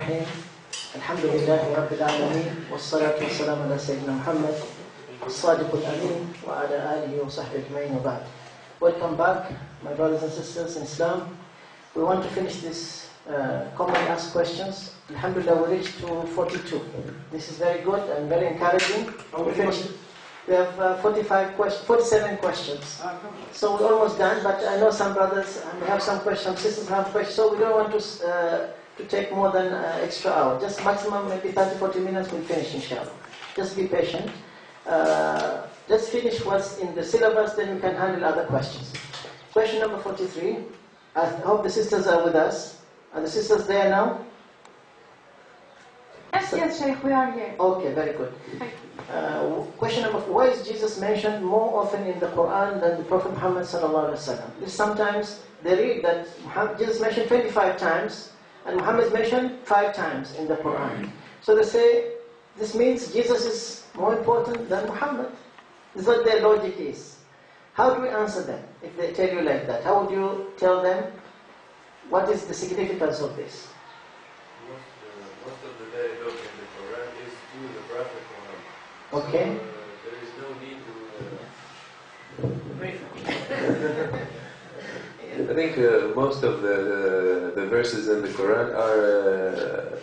الحمد لله رب العالمين والصلاة والسلام على سيدنا محمد الصادق الأمين وعلى آله وصحبه أجمعين وبعد. Welcome back, my brothers and sisters in Islam. We want to finish this commonly asked questions. Alhamdulillah, we reached to 42. This is very good and very encouraging. We finished. We have 47 questions. So we're almost done, but I know some brothers have some questions, sisters have questions, so we don't want to take more than extra hour. Just maximum maybe 30-40 minutes we'll finish inshallah. Just be patient. Let's finish what's in the syllabus, then we can handle other questions. Question number 43. I hope the sisters are with us. Are the sisters there now? Yes, Shaykh, we are here. Okay, very good. Question number 4. Why is Jesus mentioned more often in the Quran than the Prophet Muhammad sallallahu alaihi wasallam? Sometimes they read that Jesus mentioned 25 times and Muhammad is mentioned 5 times in the Quran. So they say this means Jesus is more important than Muhammad. This is what their logic is. How do we answer them if they tell you like that? How would you tell them what is the significance of this? Most of the dialogue in the Quran is to the Prophet Muhammad. Okay. So, there is no need to... I think most of the verses in the Quran are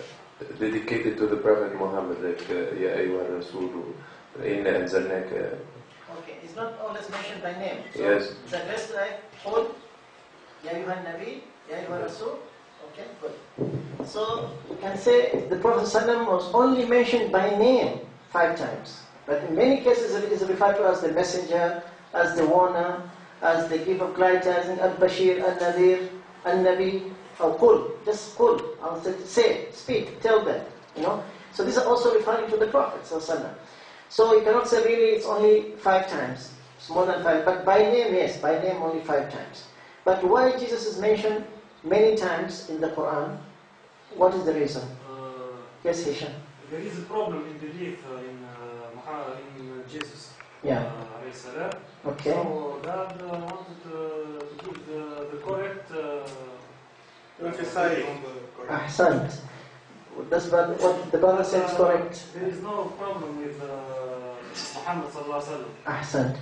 dedicated to the Prophet Muhammad, like Ya Ayyuha Rasulu, Inna Anzalnaka. Okay, it's not always mentioned by name. So Yes. the rest like Qul, Ya Ayyuha Nabi, Ya Ayyuha Rasul. Okay, good. So you can say the Prophet ﷺ was only mentioned by name 5 times. But in many cases it is referred to as the messenger, as the warner, as the giver of glad tidings, al-Bashir, al-Nadir, al-Nabi, or Qul. Just Qul. Say, speak, tell them. So these are also referring to the Prophet ﷺ. So you cannot say really it's only 5 times. It's more than 5. But by name, yes, by name only 5 times. But why Jesus is mentioned many times in the Quran? What is the reason? Yes, Hisham. There is a problem in belief in Jesus. Yeah. Okay. So God wanted to give the correct emphasize on the correct. Ahsant. That's what the brother said is correct. There is no problem with Muhammad sallallahu alaihi wasallam. Ahsant.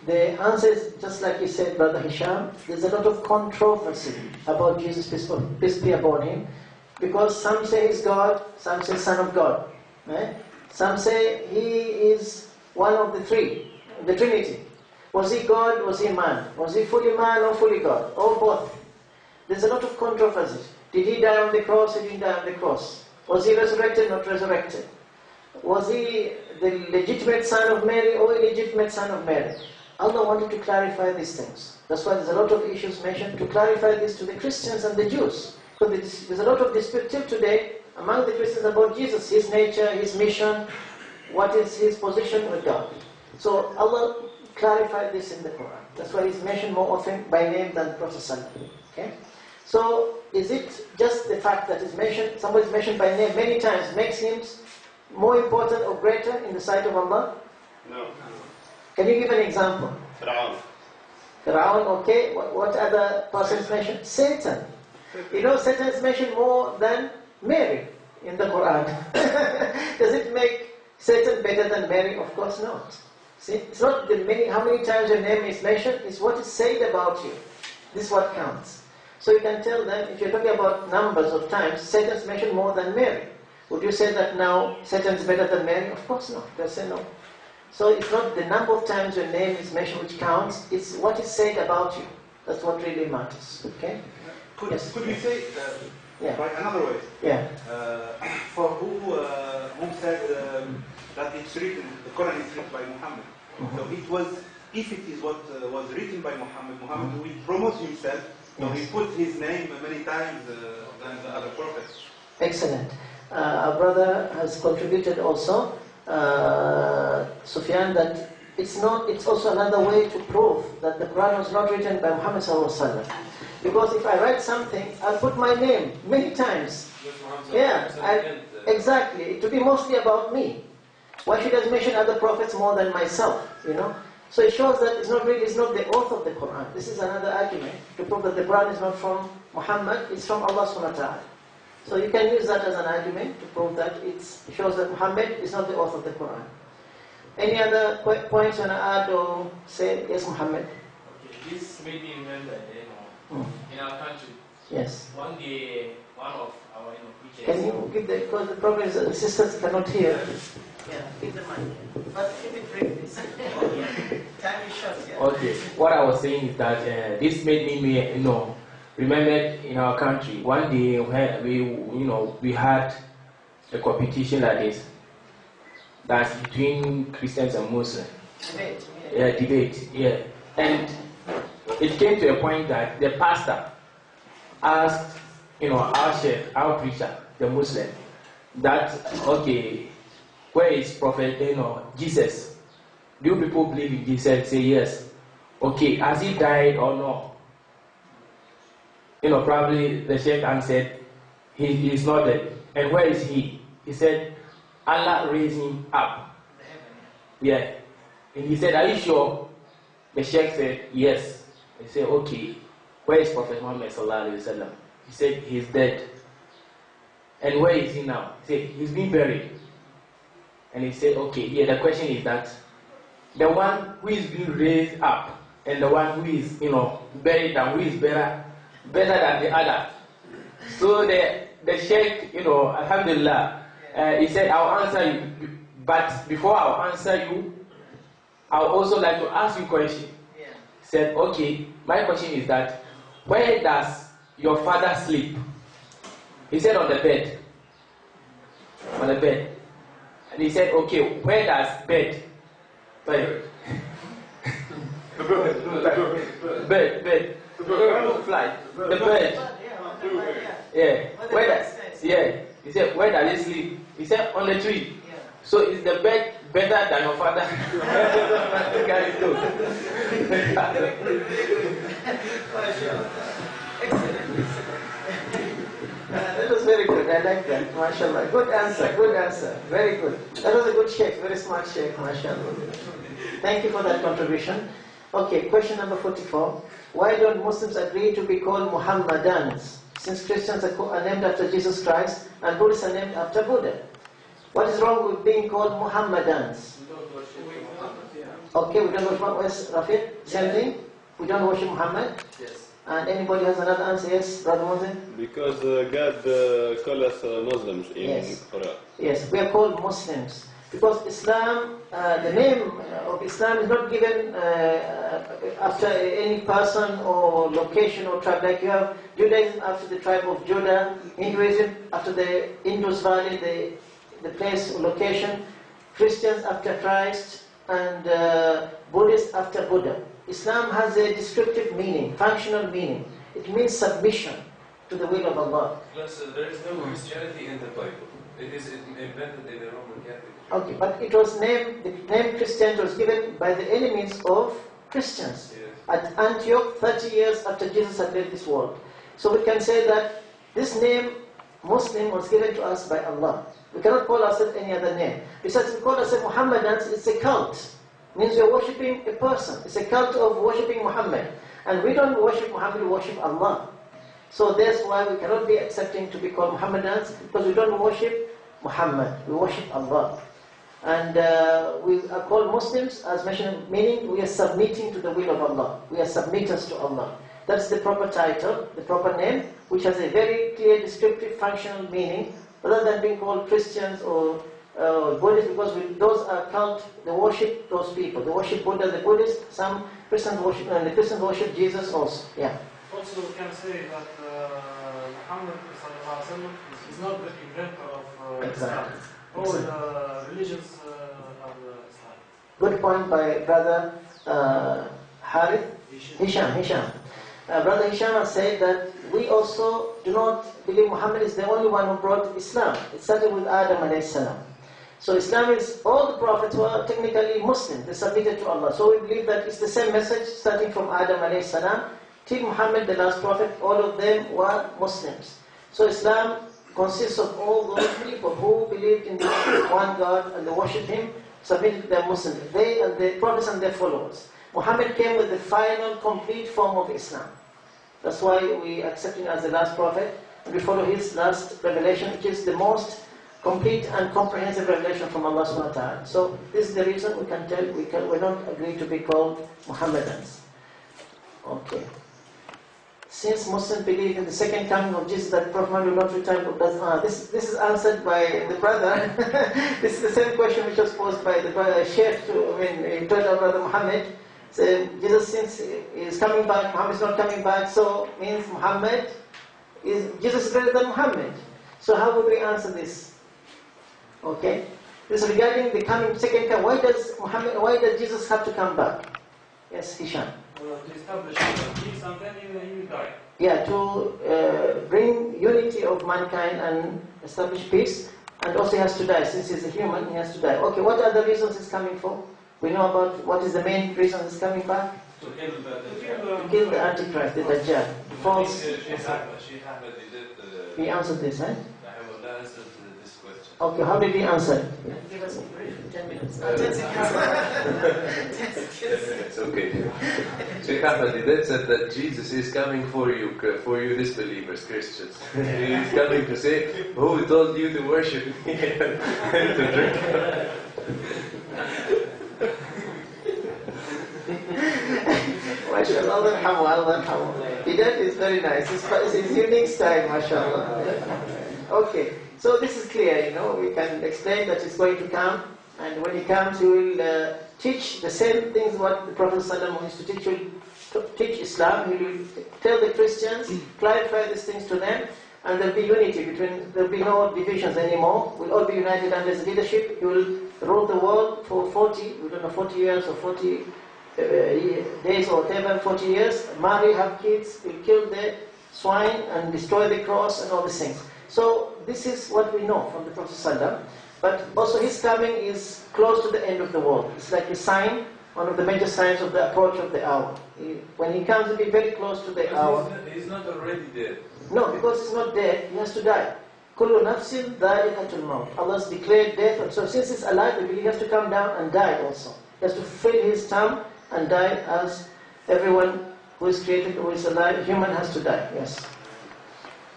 The answer is just like you said, Brother Hisham. There's a lot of controversy about Jesus, peace be upon him, because some say he's God, some say Son of God. Right? Some say he is one of the 3, the Trinity. Was he God? Was he man? Was he fully man or fully God? Or both? There's a lot of controversy. Did he die on the cross or didn't die on the cross? Was he resurrected or not resurrected? Was he the legitimate son of Mary or illegitimate son of Mary? Allah wanted to clarify these things. That's why there's a lot of issues mentioned to clarify this to the Christians and the Jews. So there's a lot of dispute till today among the Christians about Jesus, his nature, his mission, what is his position with God. So Allah clarified this in the Quran. That's why he's mentioned more often by name than Prophet ﷺ. Okay? So is it just the fact that somebody is mentioned by name many times makes him more important or greater in the sight of Allah? No. Can you give an example? Fir'aun. Fir'aun, okay. What other persons mentioned? Satan. Satan is mentioned more than Mary in the Quran. Does it make Satan better than Mary? Of course not. See, it's not how many times your name is mentioned, it's what is said about you. This is what counts. So you can tell them, if you're talking about numbers of times, Satan is mentioned more than Mary. Would you say that now Satan is better than Mary? Of course not. They'll say no. So it's not the number of times your name is mentioned which counts, it's what is said about you. That's what really matters. Okay? Could Yes. we say Yeah. by another way? Yeah. For who said that it's written, the Quran is written by Muhammad. So it was, if it is what was written by Muhammad, Muhammad will promote himself. So he put his name many times than the other prophets. Excellent. Our brother has contributed also, Sufyan, that it's also another way to prove that the Quran was not written by Muhammad sallallahu alaihi wasallam. Because if I write something, I'll put my name many times. Yeah, exactly. It will be mostly about me. Why should I mention other prophets more than myself? So it shows that it's not the author of the Quran. This is another argument to prove that the Quran is not from Muhammad, it's from Allah subhanahu wa ta'ala. So you can use that as an argument to prove that it shows that Muhammad is not the author of the Quran. Any other points you want to add or say? Yes, Muhammad. Okay, this made me remember, in our country, Yes. one day, one of our preachers. Can you give the, because the problem is that the sisters cannot hear. Yeah, give the mic. But keep it brief, please. Time is short, yeah. Okay, what I was saying is that this made me, remember in our country, one day we had a competition like this. That's between Christians and Muslims. Debate. Yeah, debate, yeah. And it came to a point that the pastor asked, our sheikh, our preacher, the Muslim, that, okay, where is Prophet, Jesus? Do you people believe in Jesus? Say yes. Okay, has he died or no? Probably the sheikh answered, he is not dead. And where is he? He said, Allah raised him up. Yeah. And he said, are you sure? The sheikh said, yes. He said, okay, where is Prophet Muhammad sallallahu alaihi wasallam? He said, he's dead. And where is he now? He said, he's been buried. And he said, okay, yeah, the question is that the one who is being raised up and the one who is, buried and who is better than the other. So the sheikh, alhamdulillah, he said, I'll answer you. But before I'll answer you, I'll also like to ask you a question. Yeah. He said, okay, my question is that, where does your father sleep? He said, on the bed. On the bed. And he said, okay, where does bed? Bed. Bed. Fly. The bed. Yeah. Where does? Yeah. He said, where does he sleep? He said, on the tree. Yeah. So is the bed better than your father? Excellent. That was very good. I like that. MashaAllah. Good answer. Good answer. Very good. That was a good sheikh. Very smart sheikh. MashaAllah. Thank you for that contribution. Okay, question number 44. Why don't Muslims agree to be called Muhammadans? Since Christians are named after Jesus Christ and Buddhists are named after Buddha. What is wrong with being called Muhammadans? We don't worship Muhammad. Okay, we don't worship Muhammad. Yes, Rafiq? Same thing? We don't worship Muhammad? Yes. And anybody has another answer? Yes, Brother Moses? Because God call us Muslims in Yes. Quran. Yes, we are called Muslims. Because Islam, the name of Islam is not given after any person or location or tribe. Like you have Judaism after the tribe of Judah, Hinduism after the Indus Valley, the place or location, Christians after Christ, and Buddhists after Buddha. Islam has a descriptive meaning, functional meaning. It means submission to the will of Allah. Plus, there is no Christianity in the Bible. It is invented in the Roman Catholic Church. Okay, but it was named, the name Christian was given by the enemies of Christians Yes. at Antioch 30 years after Jesus had left this world. So we can say that this name, Muslim, was given to us by Allah. We cannot call ourselves any other name. Besides, we call ourselves Muhammadans, it's a cult. It means we are worshipping a person. It's a cult of worshipping Muhammad. And we don't worship Muhammad, we worship Allah. So that's why we cannot be accepting to be called Muhammadans, because we don't worship Muhammad, we worship Allah. And we are called Muslims, as mentioned, meaning we are submitting to the will of Allah. We are submitters to Allah. That's the proper title, the proper name, which has a very clear descriptive functional meaning, rather than being called Christians or Buddhists, because those are cult, they worship those people. They worship Buddha, the Buddhists, some Christians worship, and the Christians worship Jesus also. Yeah. Also, we can say that Muhammad is not the inventor of Islam. Exactly. All religions are Islam. Good point by Brother Harith. Hisham. Brother Hisham has said that we also do not believe Muhammad is the only one who brought Islam. It started with Adam alayhi salam. So Islam is, all the prophets were technically Muslim. They submitted to Allah. So we believe that it's the same message starting from Adam alayhi salam till Muhammad, the last prophet. All of them were Muslims. So Islam consists of all those people who believed in the one God and they worship Him, submitted to their Muslims. They and the prophets and their followers. Muhammad came with the final, complete form of Islam. That's why we accept him as the last prophet. and we follow his last revelation, which is the most complete and comprehensive revelation from Allah subhanahu wa ta'ala. So this is the reason we can tell we don't agree to be called Muhammadans. Okay. Since Muslims believe in the second coming of Jesus, that Prophet Muhammad will not return, this is answered by the brother. This is the same question which was posed by the brother Sheikh he told our brother Muhammad. So Jesus, since he is coming back, Muhammad is not coming back, so means Jesus is greater than Muhammad. So how would we answer this? Okay, this is regarding the coming second coming. Why does Jesus have to come back? Yes, Hisham. To establish peace and then he will die. Yeah, to bring unity of mankind and establish peace, and also he has to die. Since he's a human, he has to die. Okay, what are the reasons he's coming for? We know about what is the main reason he's coming back? To kill the Antichrist, the Dajjal. False. He answered this, right? this question. Okay, how did he answer? Give us a brief 10 minutes. 10 minutes, okay. Sheikh Ahmed, he then said that Jesus is coming for you disbelievers, Christians. He is coming to say, who told you to worship me and to drink? MashaAllah, Allah yarhamu. That is very nice. It's unique style, MashaAllah. Okay, so this is clear, we can explain that he's going to come, and when he comes he will teach the same things what the Prophet ﷺ used to teach. He will teach Islam, he will tell the Christians, clarify these things to them, and there will be unity there will be no divisions anymore. We'll all be united under his leadership. He will rule the world for 40 years or 40 days or whatever, 40 years, marry, have kids, will kill the swine and destroy the cross and all these things. So this is what we know from the Prophet ﷺ. But also his coming is close to the end of the world. It's like a sign, one of the major signs of the approach of the hour. When he comes, he'll be very close to the hour. He's not already dead. No, because he's not dead, he has to die. Kullu nafsin dha'iqatul maut. Allah has declared death, and so since he's alive, he has to come down and die also. He has to fill his term and die as everyone who is created, who is alive, human has to die. Yes.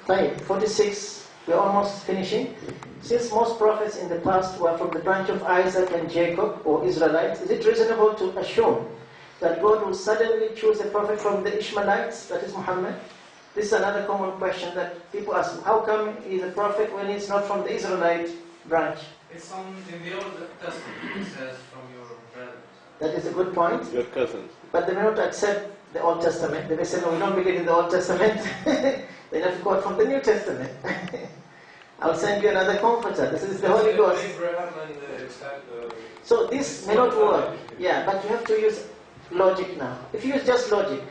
46, we're almost finishing. Since most prophets in the past were from the branch of Isaac and Jacob, or Israelites, is it reasonable to assume that God will suddenly choose a prophet from the Ishmaelites, that is Muhammad? This is another common question that people ask. How come he's a prophet when he's not from the Israelite branch? It's in the Old Testament, it says from your brothers. That is a good point. Your cousins. But they may not accept the Old Testament. They may say, no, we don't believe in the Old Testament. They have to quote from the New Testament. I'll send you another comforter. This is the Holy Ghost. So this may not work. Yeah, but you have to use logic now. If you use just logic,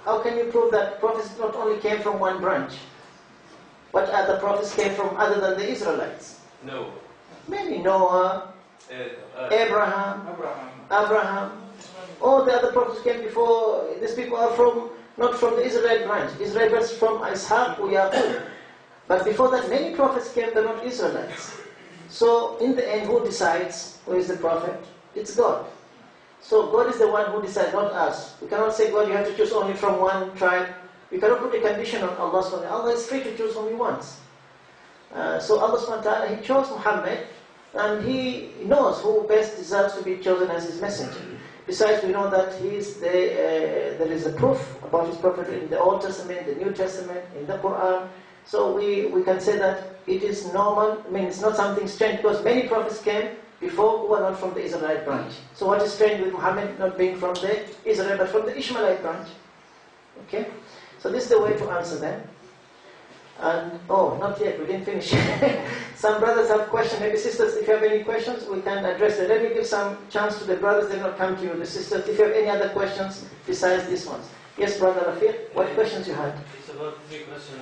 how can you prove that prophets not only came from one branch? What other prophets came from other than the Israelites? No. Many. Noah, Abraham. All the other prophets came before. These people are not from the Israelite branch. Israel was from Ishaq or Yaqub. But before that, many prophets came, they're not Israelites. So in the end, who decides who is the prophet? It's God. So God is the one who decides, not us. We cannot say, God, you have to choose only from one tribe. We cannot put a condition on Allah subhanahu wa ta'ala. Allah is free to choose whom He wants. So Allah subhanahu wa ta'ala, He chose Muhammad, and He knows who best deserves to be chosen as His messenger. Besides, we know that there is a proof about His prophet in the Old Testament, the New Testament, in the Quran. So we can say that it is normal. It's not something strange, because many prophets came before who were not from the Israelite branch. So what is strange with Muhammad not being from the Israel but from the Ishmaelite branch? Okay? So this is the way to answer them. And, not yet, we didn't finish. Some brothers have questions, maybe sisters, if you have any questions, we can address them. Let me give some chance to the brothers, they will not come to you, the sisters. If you have any other questions besides these ones. Yes, Brother Rafiq, what questions you had? It's about 3 questions.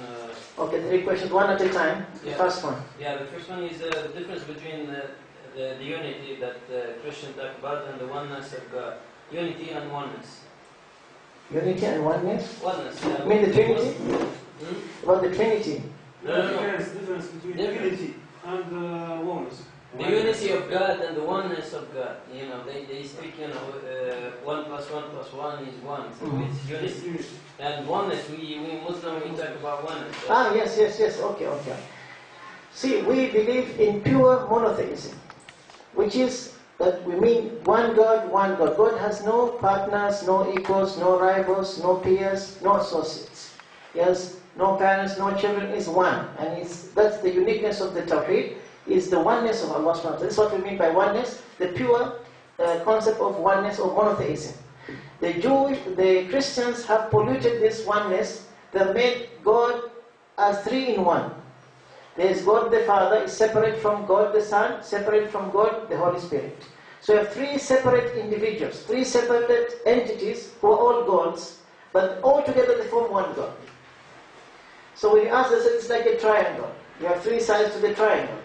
Okay, 3 questions, one at a time. The first one. Yeah, the first one is the difference between the unity that Christians talk about and the oneness of God. Unity and oneness. Unity and oneness? Oneness, yeah. You mean the Trinity? About the Trinity? No. There's difference between unity and oneness. The unity of God and the oneness of God. They speak, 1 + 1 + 1 is 1. So it's unity. And oneness, we Muslim, we talk about oneness. Yes. Okay. See, we believe in pure monotheism, which is that we mean one God, one God. God has no partners, no equals, no rivals, no peers, no associates. He has no parents, no children, is one. And that's the uniqueness of the Tawheed, is the oneness of Allah subhanahu wa ta'ala. This is what we mean by oneness, the pure concept of oneness or monotheism. The Christians have polluted this oneness. They made God as three in one. There is God the Father, is separate from God the Son, separate from God the Holy Spirit. So you have three separate individuals, three separate entities who are all gods, but all together they form one God. So when you ask us, it's like a triangle. You have three sides to the triangle.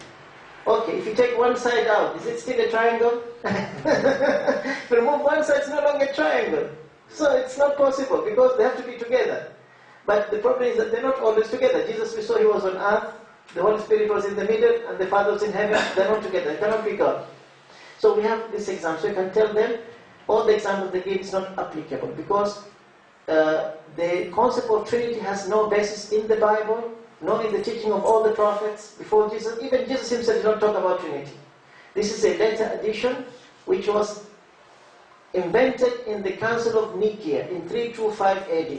Okay, if you take one side out, is it still a triangle? If you remove one side, it's no longer a triangle. So it's not possible because they have to be together. But the problem is that they're not always together. Jesus, we saw he was on earth, the Holy Spirit was in the middle, and the Father was in heaven. They're not together. They cannot be God. So we have this example. So you can tell them all the examples they give is not applicable because the concept of Trinity has no basis in the Bible, nor in the teaching of all the prophets before Jesus. Even Jesus himself did not talk about Trinity. This is a later addition which was invented in the Council of Nicaea in 325 AD,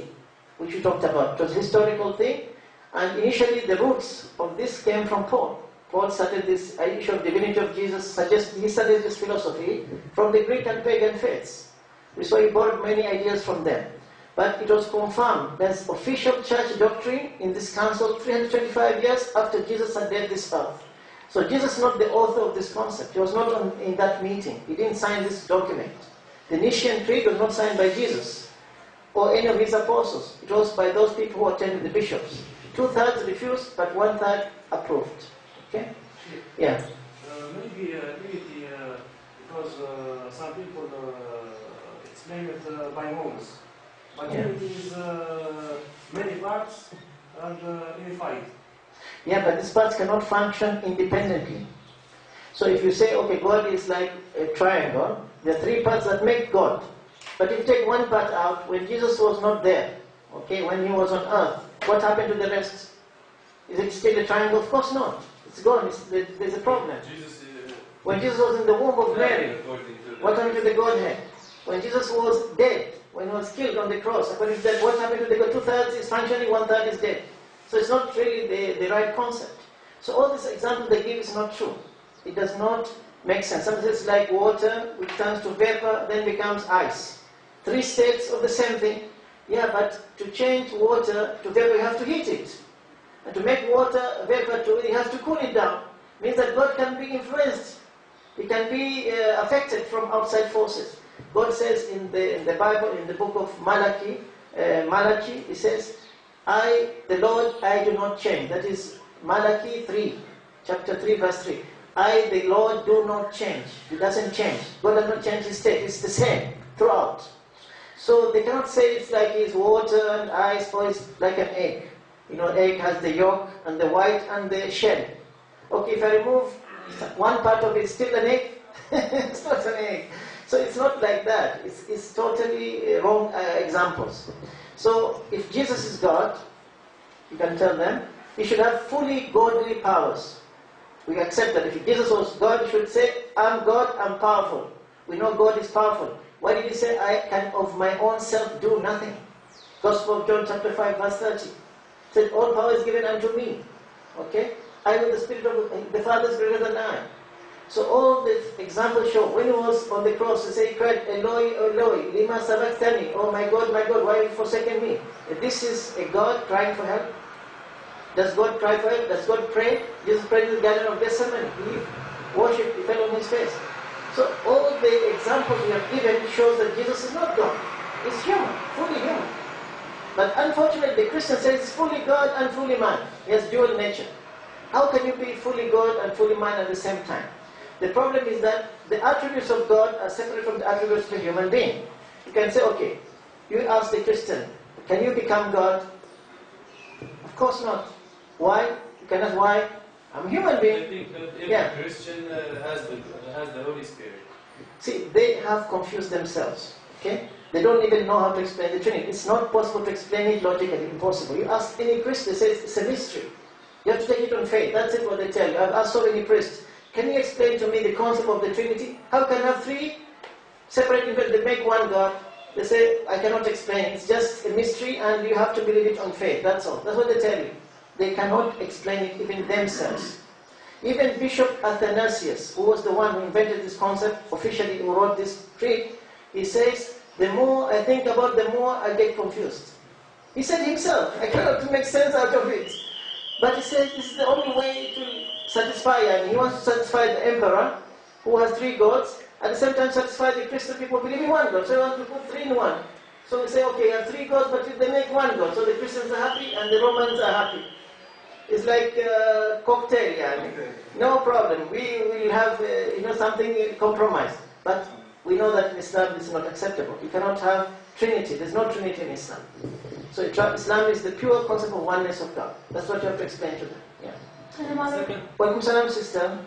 which we talked about. It was a historical thing, and initially the roots of this came from Paul. Paul started this issue of divinity of Jesus, he studied this philosophy from the Greek and pagan faiths. So he borrowed many ideas from them. But it was confirmed as official church doctrine in this council 325 years after Jesus had left this earth. So Jesus is not the author of this concept. He was not in that meeting. He didn't sign this document. The Nicene Creed was not signed by Jesus or any of his apostles. It was by those people who attended, the bishops. 2/3 refused, but 1/3 approved. Okay? Yeah. Maybe unity, because some people explain it by modes. But unity is many parts and unified. Yeah, but these parts cannot function independently. So if you say, okay, God is like a triangle, there are three parts that make God. But if you take one part out, when Jesus was not there, okay, when he was on earth, what happened to the rest? Is it still a triangle? Of course not. It's gone. There's a problem. When Jesus was in the womb of Mary, what happened to the Godhead? When Jesus was dead, when he was killed on the cross, according to that, what happened to the God? 2/3 is functioning, 1/3 is dead. So it's not really the right concept. So all this example they give is not true. It does not make sense. Sometimes it's like water, which turns to vapor, then becomes ice. Three states of the same thing. Yeah, but to change water to vapor, you have to heat it. And to make water vapor, you have to cool it down. Means that God can be influenced. He can be affected from outside forces. God says in the Bible, in the book of Malachi, he says, I, the Lord, I do not change. That is Malachi 3, chapter 3, verse 3. I, the Lord, do not change. He doesn't change. God does not change his state. It's the same throughout. So they cannot say it's like it's water and ice, or it's like an egg. You know, egg has the yolk and the white and the shell. Okay, if I remove one part of it, it's still an egg? It's not an egg. So it's not like that. It's totally wrong examples. So if Jesus is God, you can tell them, he should have fully godly powers. We accept that. If Jesus was God, he should say, I'm God, I'm powerful. We know God is powerful. Why did he say, I can of my own self do nothing? Gospel of John chapter 5 verse 30. He said, all power is given unto me. Okay? I with the Spirit of the Father is greater than I. So all the examples show, when he was on the cross, he cried, Eloi, Eloi, lima sabachthani, oh my God, why have you forsaken me? If this is a God crying for help, does God cry for help? Does God pray? Jesus prayed in the Garden of Gethsemane. He worshipped, he fell on his face. So all the examples we have given shows that Jesus is not God. He's human, fully human. But unfortunately, the Christian says he's fully God and fully man. He has dual nature. How can you be fully God and fully man at the same time? The problem is that the attributes of God are separate from the attributes of a human being. You can say, okay, you ask the Christian, can you become God? Of course not. Why? You can ask why? I'm a human being. I think that every Christian has the Holy Spirit. See, they have confused themselves. Okay? They don't even know how to explain the Trinity. It's not possible to explain it logically, impossible. You ask any priest, they say it's a mystery. You have to take it on faith. That's it what they tell you. I've asked so many priests, can you explain to me the concept of the Trinity? How can I have three separate people, they make one God? They say, I cannot explain. It's just a mystery and you have to believe it on faith. That's all. That's what they tell you. They cannot explain it even themselves. Even Bishop Athanasius, who was the one who invented this concept, officially who wrote this creed, he says, the more I think about it, the more I get confused. He said himself, I cannot make sense out of it. But he said this is the only way to satisfy, and he wants to satisfy the emperor, who has three gods, at the same time satisfy the Christian people believe in one God. So he wants to put three in one. So we say, okay, you have three gods, but they make one God. So the Christians are happy and the Romans are happy. It's like a cocktail, yeah. No problem. We will have, something compromised. But we know that in Islam this is not acceptable. You cannot have Trinity. There's no Trinity in Islam. So Islam is the pure concept of oneness of God. That's what you have to explain to them. Yeah. Welcome, salam, sister.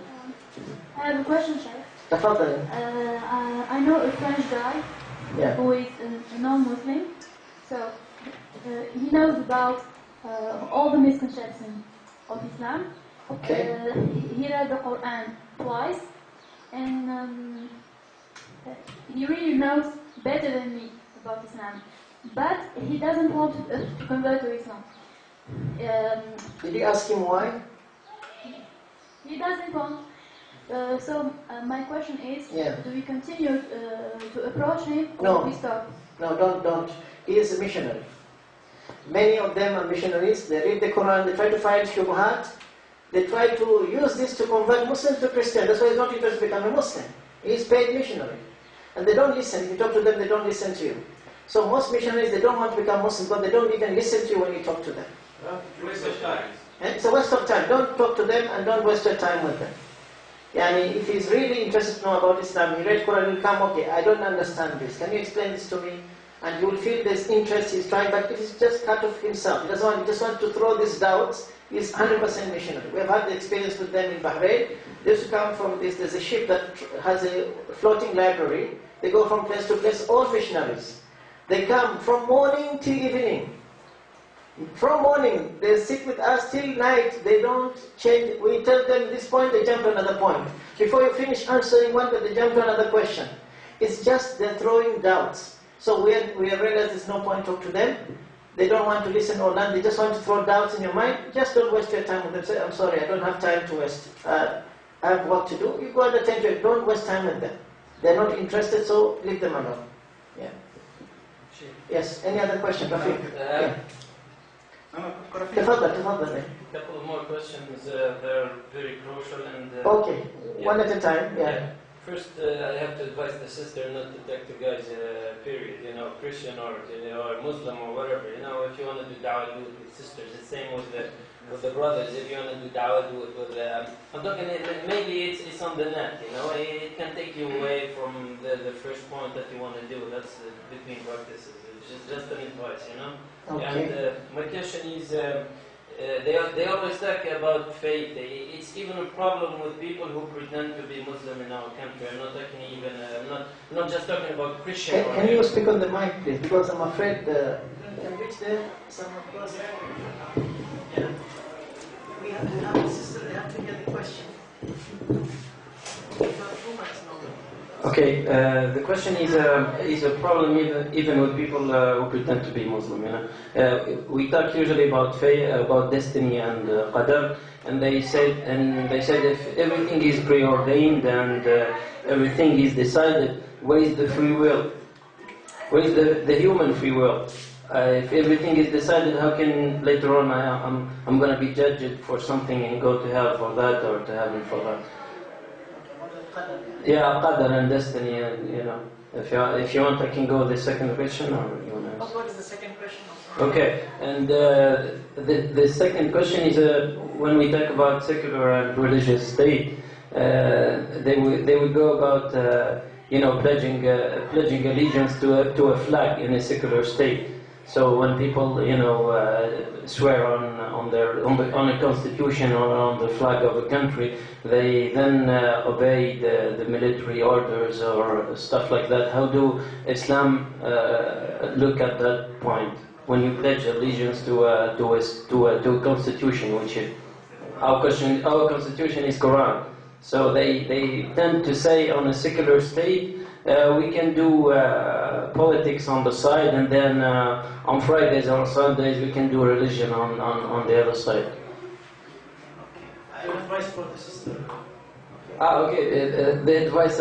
I have a question, Sheikh. Tafadhali. I know a French guy who is a non-Muslim. So he knows about all the misconceptions of Islam. Okay. He read the Quran twice, and he really knows better than me about Islam. But he doesn't want to convert to Islam. Did you ask him why? He doesn't want. So my question is, do we continue to approach him, or No. do we stop? No, don't. He is a missionary. Many of them are missionaries. They read the Quran, they try to find Shubuhat. They try to use this to convert Muslims to Christians. That's why he's not interested to become a Muslim. He's paid missionary. And they don't listen. If you talk to them, they don't listen to you. So most missionaries, they don't want to become Muslims, but they don't even listen to you when you talk to them. Waste of time. It's a waste of time. Don't talk to them and don't waste your time with them. Yani, if he's really interested to know about Islam, he read Quran, he'll come, okay, I don't understand this. Can you explain this to me? And you will feel this interest he's trying, but it is just cut off himself. He just wants to throw these doubts. He's 100% missionary. We have had the experience with them in Bahrain. They used to come from this, there's a ship that has a floating library. They go from place to place, all missionaries. They come from morning till evening. From morning, they sit with us till night. They don't change. We tell them this point, they jump to another point. Before you finish answering one, they jump to another question. It's just they're throwing doubts. So we realize there's no point to talk to them. They don't want to listen or learn. They just want to throw doubts in your mind. Just don't waste your time with them. Say, I'm sorry, I don't have time to waste. I have work to do. You go and attend to it. Don't waste time with them. They're not interested, so leave them alone. Yeah. Yes. Any other question, Rafiq? Yeah. تفضل. A couple of more questions. They're very crucial and. Okay. One at a time. Yeah. First, I have to advise the sister not to take the guy's period. Christian or Muslim or whatever. If you want to do da'wah, do it with sisters. The same with the brothers. If you want to do da'wah, do it with. I'm talking. Maybe it's on the net. It can take you away from the first point that you want to do. That's between practices. It's just an advice. Okay. And my question is, they always talk about faith. It's even a problem with people who pretend to be Muslim in our country. I'm not talking even, I'm not just talking about Christian. Can you speak on the mic, please? Because I'm afraid you can reach there. Someone close. Yeah. We have to have a sister. They have to hear the question. Okay, the question is a problem even with people who pretend to be Muslim. We talk usually about faith, about destiny and qadar, and they said if everything is preordained and everything is decided, where is the free will? Where is the human free will? If everything is decided, how can later on I'm going to be judged for something and go to hell for that or to heaven for that? Yeah, qadar and destiny, and if you want, I can go the second question, or you want to ask? What is the second question? Okay, and the second question is when we talk about secular and religious state, they would go about pledging allegiance to a flag in a secular state. So when people, swear on a constitution or on the flag of a country, they then obey the military orders or stuff like that. How do Islam look at that point when you pledge allegiance to a constitution, which is our constitution is Quran? So they tend to say on a secular state, we can do politics on the side, and then on Fridays or Sundays we can do religion on the other side. Advice for the sister. Okay. The advice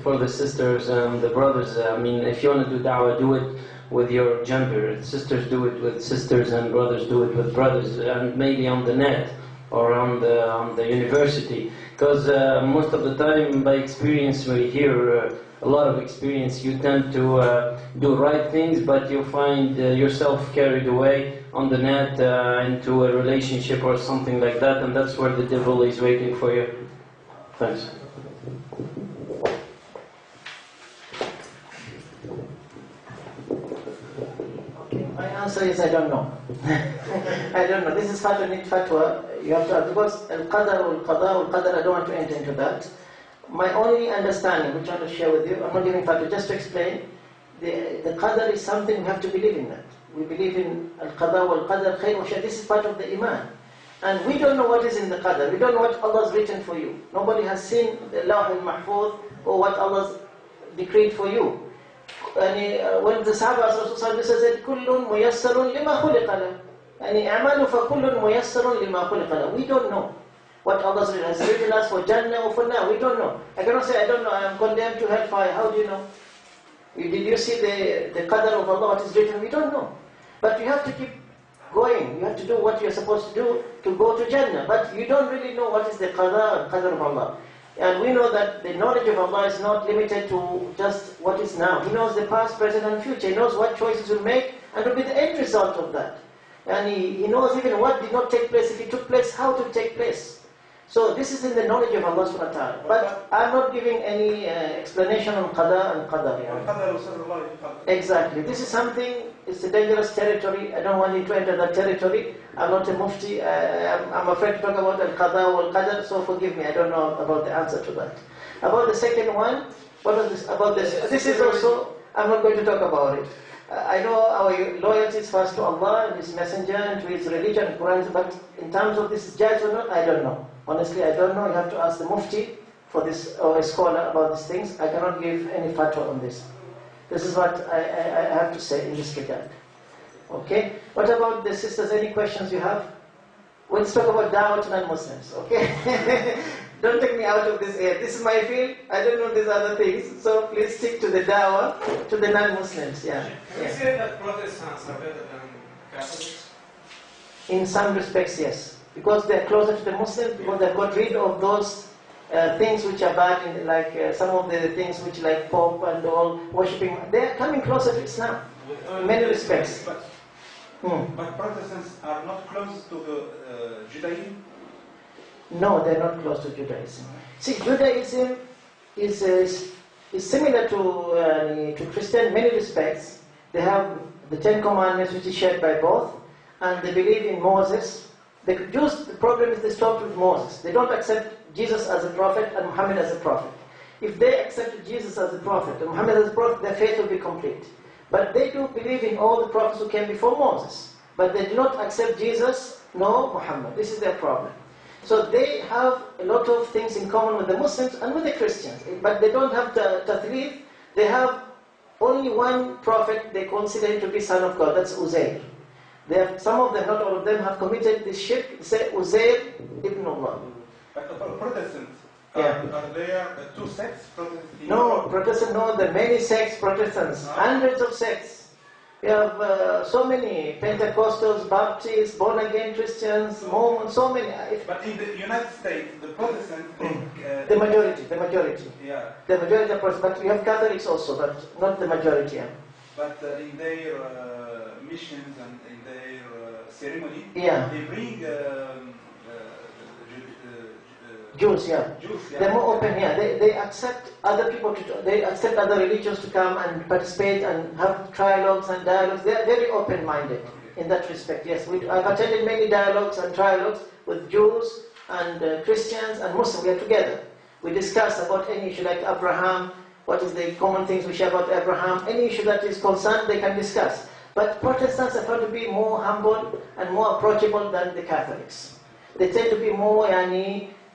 for the sisters and the brothers. I mean, if you want to do da'wah, do it with your gender. Sisters do it with sisters, and brothers do it with brothers, and maybe on the net or on the university. Because most of the time, by experience, we hear a lot of experience, you tend to do right things, but you find yourself carried away on the net into a relationship or something like that, and that's where the devil is waiting for you. Thanks. Okay, my answer is I don't know. I don't know. This is fatwa, need fatwa. You have to, because al-qadar wal-qada wal-qadar, I don't want to enter into that. My only understanding, which I want to share with you, I'm not giving fatwa, just to explain, the qadar is something we have to believe in that. We believe in al-qada wal-qadar, khair wa shar. This is part of the iman. And we don't know what is in the qadar. We don't know what Allah has written for you. Nobody has seen the lawh al-mahfuz or what Allah has decreed for you. And when the Sahaba said, "Kullun muyassarun lima khuliqa lahu." "A'malu fa kullun muyassarun lima khuliqa lahu." We don't know what Allah has written us for Jannah or for now. We don't know. I cannot say, I don't know, I am condemned to hellfire. How do you know? Did you see the qadar of Allah, what is written? We don't know. But you have to keep going. You have to do what you are supposed to do to go to Jannah. But you don't really know what is the qadar of Allah. And we know that the knowledge of Allah is not limited to just what is now. He knows the past, present and future. He knows what choices will make and will be the end result of that. And he knows even what did not take place, if it took place, how to take place. So this is in the knowledge of Allah subhanahu wa ta'ala. But I'm not giving any explanation on qada and qadar. Exactly. This is something, it's a dangerous territory. I don't want you to enter that territory. I'm not a mufti. I'm afraid to talk about al-qada wal-qadar, so forgive me. I don't know about the answer to that. About the second one, what was this? About this? This is also, I'm not going to talk about it. I know our loyalty is first to Allah and His Messenger and to His religion and Quran, but in terms of this judge or not, I don't know. Honestly, I don't know. You have to ask the mufti for this, or a scholar about these things. I cannot give any fatwa on this. This is what I have to say in this regard. Okay? What about the sisters? Any questions you have? Let's talk about da'wah to non-Muslims. Okay? Don't take me out of this area. This is my field. I don't know these other things. So please stick to the da'wah to the non-Muslims. Yeah. Can you say that Protestants are better than Catholics? In some respects, yes. Because they're closer to the Muslims, because they've got rid of those things which are bad, like some of the things which like Pope and all, worshipping. They're coming closer to Islam in many respects. But Protestants are not close to the Judaism? No, they're not close to Judaism. See, Judaism is similar to Christian in many respects. They have the Ten Commandments which is shared by both, and they believe in Moses. The Jews, the problem is they stopped with Moses. They don't accept Jesus as a prophet and Muhammad as a prophet. If they accepted Jesus as a prophet and Muhammad as a prophet, their faith will be complete. But they do believe in all the prophets who came before Moses. But they do not accept Jesus nor Muhammad. This is their problem. So they have a lot of things in common with the Muslims and with the Christians. But they don't have tathrif. They have only one prophet they consider him to be son of God. That's Uzair. They have, some of them, not all of them, have committed this shirk. They say Uzair ibn Allah. But Protestants, Yeah. are there two sects? No, Protestant, no, there are many sects, Protestants, hundreds of sects. We have so many, Pentecostals, Baptists, born-again Christians, Mormons, so many. But in the United States, the Protestants think... The majority. Yeah. The majority are Protestants, but we have Catholics also, but not the majority. Yeah. But in their missions and in their ceremony, Yeah. they bring Jews, yeah. Jews, yeah. They're more open, yeah. They accept other people they accept other religions to come and participate and have trialogues and dialogues. They're very open-minded in that respect, yes. I've attended many dialogues and trialogues with Jews and Christians and Muslims. We are together. We discuss about any issue like Abraham, what is the common things we share about Abraham, any issue that is concerned, they can discuss. But Protestants have found to be more humble and more approachable than the Catholics. They tend to be more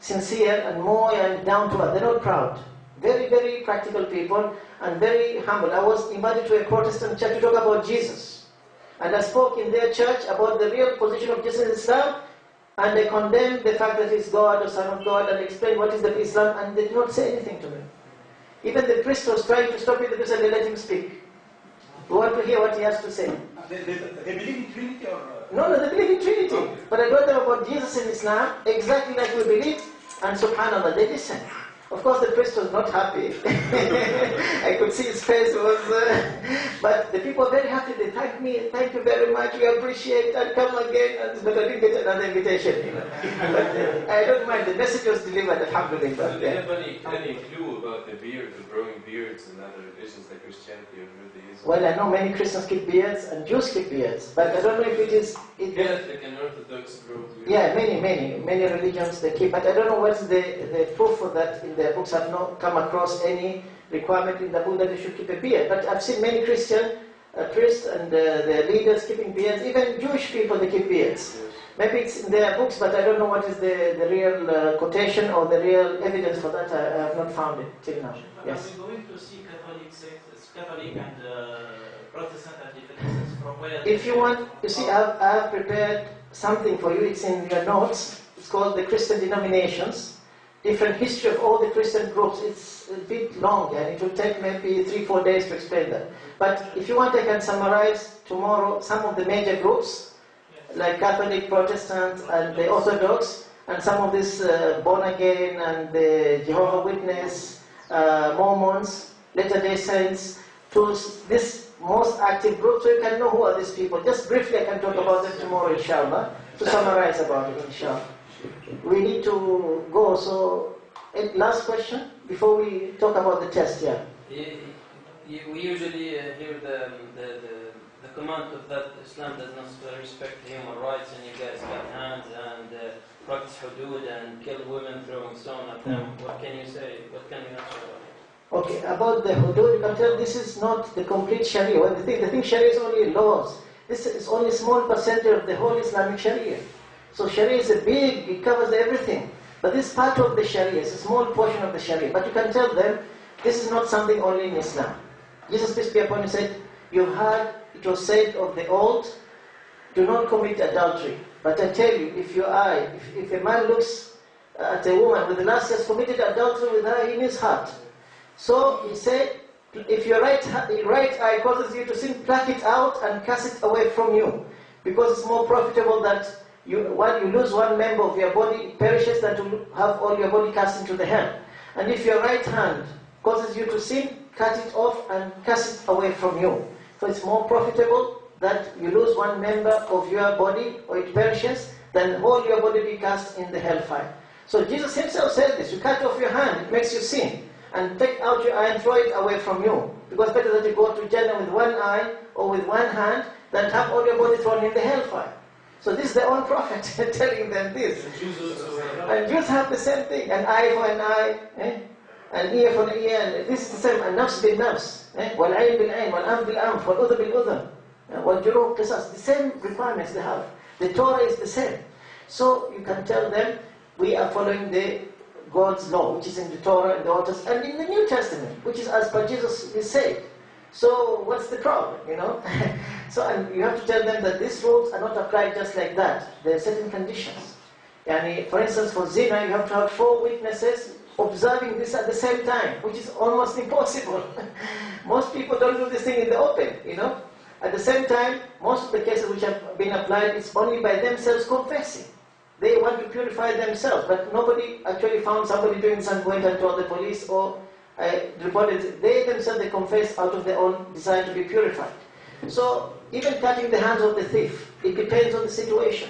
sincere and more down to earth. They're not proud. Very, very practical people and very humble. I was invited to a Protestant church to talk about Jesus. And I spoke in their church about the real position of Jesus in Islam, and they condemned the fact that he's God or Son of God and explained what is the Islam, and they did not say anything to me. Even the priest was trying to stop me, the priest said, let him speak. We want to hear what he has to say. They believe in Trinity or? No, they believe in Trinity. Okay. But I told them about Jesus in Islam, exactly like we believe, and subhanAllah, they listen. Of course, the priest was not happy. I could see his face was... but the people were very happy. They thanked me. Thank you very much. We appreciate and come again. But I didn't get another invitation. But I don't mind. The message was delivered, alhamdulillah. Do you have any clue about the growing beards in other religions like Christianity or Judaism? Well, I know many Christians keep beards and Jews keep beards. But I don't know if it is... Catholic and Orthodox grow beards. Yeah, many religions they keep. But I don't know what's the proof for that in their books. I've not come across any requirement in the book that they should keep a beard. But I've seen many Christian priests and their leaders keeping beards. Even Jewish people, they keep beards. Yes. Maybe it's in their books, but I don't know what is the real quotation or the real evidence for that. I have not found it till now. Yes. Are we going to see Catholic and Protestant differences from where? If you want, you see, I have prepared something for you. It's in your notes. It's called the Christian Denominations. Different history of all the Christian groups. It's a bit long, and it will take maybe 3-4 days to explain that. But if you want, I can summarize tomorrow some of the major groups, like Catholic, Protestant, and the Orthodox, and some of this born again and the Jehovah's Witness, Mormons, Latter-day Saints, to this most active group, so you can know who are these people. Just briefly, I can talk about them tomorrow, inshallah, to summarize about it, inshallah. We need to go, so last question before we talk about the test, yeah. We usually hear the command of that Islam does not respect human rights, and you guys got hands and practice hudud and kill women throwing stone at them. What can you say? What can you answer about it? Okay, about the hudud, you can tell this is not the complete Sharia. Well, the thing Sharia is only laws. This is only a small percentage of the whole Islamic Sharia. So Sharia is it covers everything. But this part of the Sharia is a small portion of the Sharia. But you can tell them, this is not something only in Islam. Jesus, peace be upon him, said, you've heard, it was said of the old, do not commit adultery. But I tell you, if a man looks at a woman with the lust, he has committed adultery with her in his heart. So he said, if your right eye causes you to sin, pluck it out and cast it away from you. Because it's more profitable that while you lose one member of your body, it perishes, than to have all your body cast into the hell. And if your right hand causes you to sin, cut it off and cast it away from you. So it's more profitable that you lose one member of your body or it perishes, than all your body be cast in the hellfire. So Jesus himself said this, you cut off your hand, it makes you sin. And take out your eye and throw it away from you. Because better that you go to Jannah with one eye or with one hand than have all your body thrown in the hellfire. So this is their own prophet telling them this. And Jews have the same thing, an eye for an eye, an ear for an ear, and this is the same, an nafs bil nafs, wal-ayn bil-ayn, wal-anf bil-anf, wal-udhn bil-udhn, wal-juruh qisas, the same requirements they have. The Torah is the same. So you can tell them, we are following God's law, which is in the Torah, in the Old Testament, and in the New Testament, which is as per Jesus is said. So what's the problem, So and you have to tell them that these rules are not applied just like that. There are certain conditions. For instance, for zina, you have to have 4 witnesses observing this at the same time, which is almost impossible. Most people don't do this thing in the open, At the same time, most of the cases which have been applied, it's only by themselves confessing. They want to purify themselves, but nobody actually found somebody doing something, went and told the police or reported it. They themselves, they confess out of their own desire to be purified. So even cutting the hands of the thief, it depends on the situation.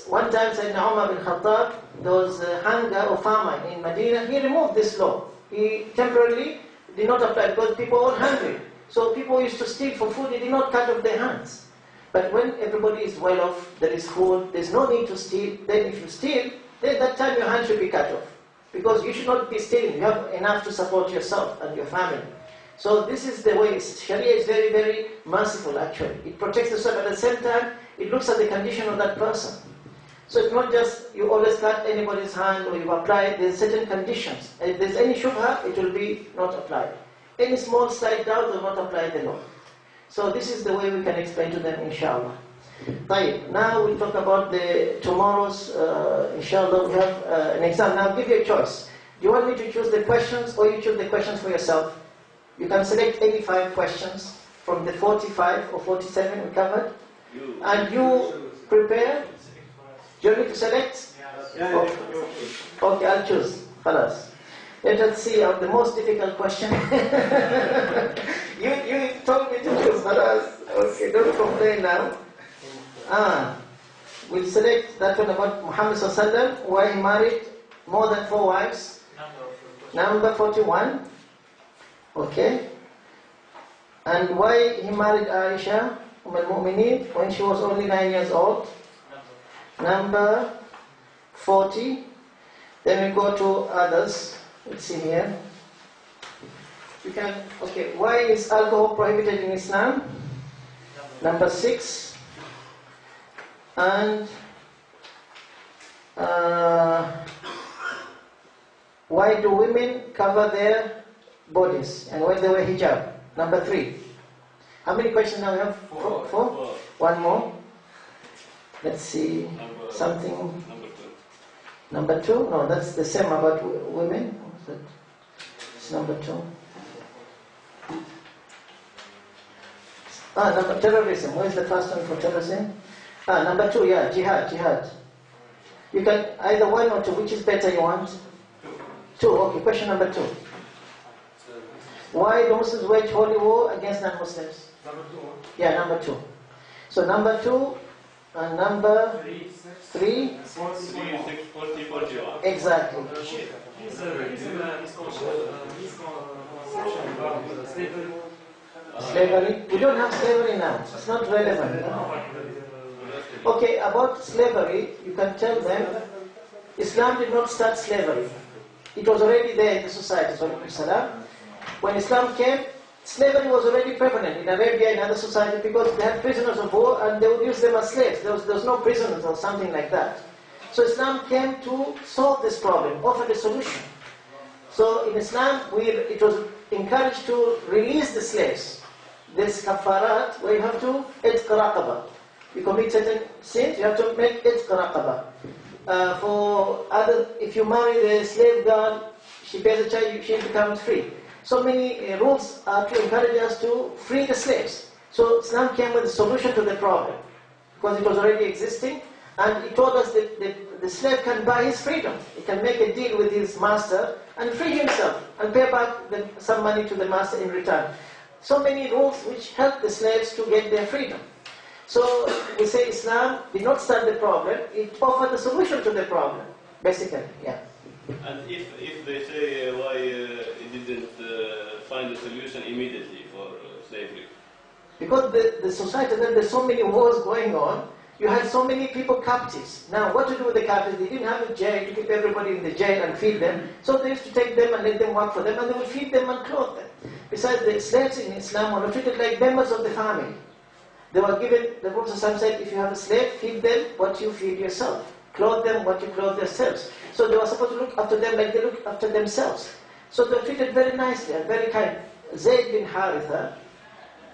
One time Sayyidina Umar bin Khattab, there was hunger or famine in Medina, he removed this law. He temporarily did not apply because people were hungry. So people used to steal for food, he did not cut off their hands. But when everybody is well off, there is food, there is no need to steal. Then if you steal, then that time your hand should be cut off. Because you should not be stealing, you have enough to support yourself and your family. So this is the way. Sharia is very, very merciful actually. It protects yourself, but at the same time, it looks at the condition of that person. So it's not just you always cut anybody's hand or you apply, there's certain conditions. If there's any shubha, it will be not applied. Any small slight doubt will not apply the law. So this is the way we can explain to them, inshallah. Right. Now we'll talk about tomorrow's, inshallah, we have an exam. Now I'll give you a choice. Do you want me to choose the questions or you choose the questions for yourself? You can select any 5 questions from the 45 or 47 we covered. And you prepare. Do you want me to select? Yeah. Okay, I'll choose. Khalas. Let us see the most difficult question. you told me to choose. Khalas. Okay, don't complain now. We'll select that one about Muhammad sallallahu alaihi wasallam, why he married more than 4 wives. Number 41. Okay. And why he married Aisha, al-Mu'mineen, when she was only 9 years old. Number 40. Then we go to others. Let's see here. You can, okay, why is alcohol prohibited in Islam? Number 6. And why do women cover their bodies and when they wear hijab? Number 3. How many questions now we have? 4? 1 more. Let's see. Something. Number 2? No, that's the same about women. What's that? It's number 2. Number terrorism. Where is the first one for terrorism? Number 2, yeah, jihad. You can either 1 or 2. Which is better you want? 2. Okay, question number 2. Why do Muslims wage holy war against non-Muslims? Number 2. Yeah, number 2. So number 2 and number 3. 41. Exactly. He's about slavery. Slavery? We don't have slavery now. It's not relevant. Okay, about slavery, you can tell them Islam did not start slavery. It was already there in the society. When Islam came, slavery was already prevalent in Arabia and other societies because they had prisoners of war and they would use them as slaves. There was no prisoners or something like that. So Islam came to solve this problem, offer the solution. So in Islam, it was encouraged to release the slaves. This kafarat, where you have to itq raqaba. You commit certain sins, you have to make itq raqaba. If you marry the slave girl, she bears a child, she becomes free. So many rules are to encourage us to free the slaves. So Islam came with a solution to the problem because it was already existing, and it told us that the slave can buy his freedom. He can make a deal with his master and free himself and pay back some money to the master in return. So many rules which help the slaves to get their freedom. So we say Islam did not start the problem, it offered a solution to the problem, basically, yeah. And if they say why it didn't find a solution immediately for slavery? Because the society, there's so many wars going on, you had so many people captives. Now what to do with the captives? They didn't have a jail to keep everybody in the jail and feed them, so they used to take them and let them work for them, and they would feed them and clothe them. Besides, the slaves in Islam were treated like members of the family. They were given, the Prophet said, if you have a slave, feed them what you feed yourself. Clothe them what you clothe yourselves. So they were supposed to look after them like they look after themselves. So they were treated very nicely and very kind. Zayd bin Haritha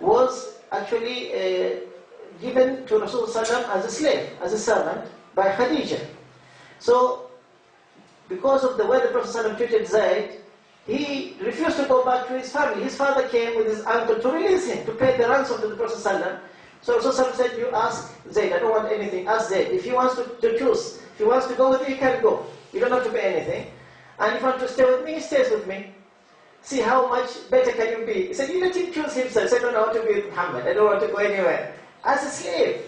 was actually given to Rasulullah as a slave, as a servant, by Khadija. So, because of the way the Prophet treated Zayd, he refused to go back to his family. His father came with his uncle to release him, to pay the ransom to the Prophet. So Rasulullah said, you ask Zayd, I don't want anything, ask Zayd. If he wants to choose, if he wants to go with you, he can go. You don't have to pay anything. And if you want to stay with me, he stays with me. See how much better can you be? He said, you let him choose himself. He said, no, I want to be with Muhammad. I don't want to go anywhere. As a slave.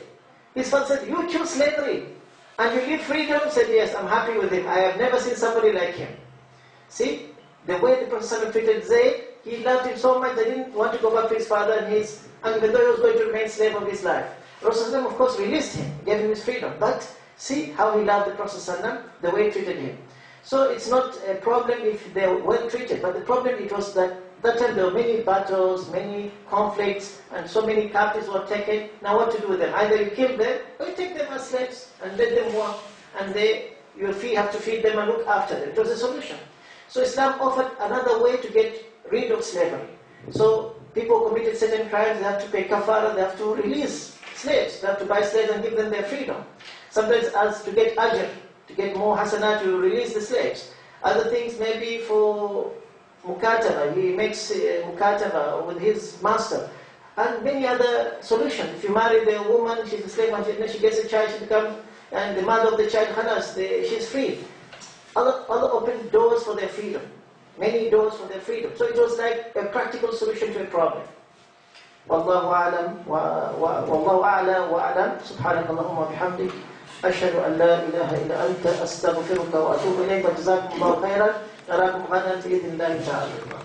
His father said, you choose slavery. And you give freedom, said, yes, I'm happy with him. I have never seen somebody like him. See, the way the Prophet treated Zayd, he loved him so much that he didn't want to go back to his father and even though he was going to remain slave of his life. Rasulullah, of course, released him, gave him his freedom. But see how he loved the Prophet, the way he treated him. So it's not a problem if they were well treated, but the problem it was that time there were many battles, many conflicts, and so many captives were taken. Now what to do with them? Either you kill them, or you take them as slaves and let them work, and you have to feed them and look after them. It was a solution. So Islam offered another way to get rid of slavery. So people who committed certain crimes, they have to pay kafara, they have to release slaves, they have to buy slaves and give them their freedom. Sometimes as to get ajr, to get more hasanah, to release the slaves. Other things maybe for mukataba, he makes mukataba with his master. And many other solutions. If you marry the woman, she's a slave, and she gets a child, she becomes, and the mother of the child, khalas, she's free. Allah opened doors for their freedom. Many doors for their freedom. So it was like a practical solution to a problem. والله أعلم والله أعلى وأعلم سبحانك اللهم وبحمدك أشهد أن لا إله إلا أنت أستغفرك وأتوب إليك وجزاكم الله خيرا نراكم غدا بإذن الله تعالى.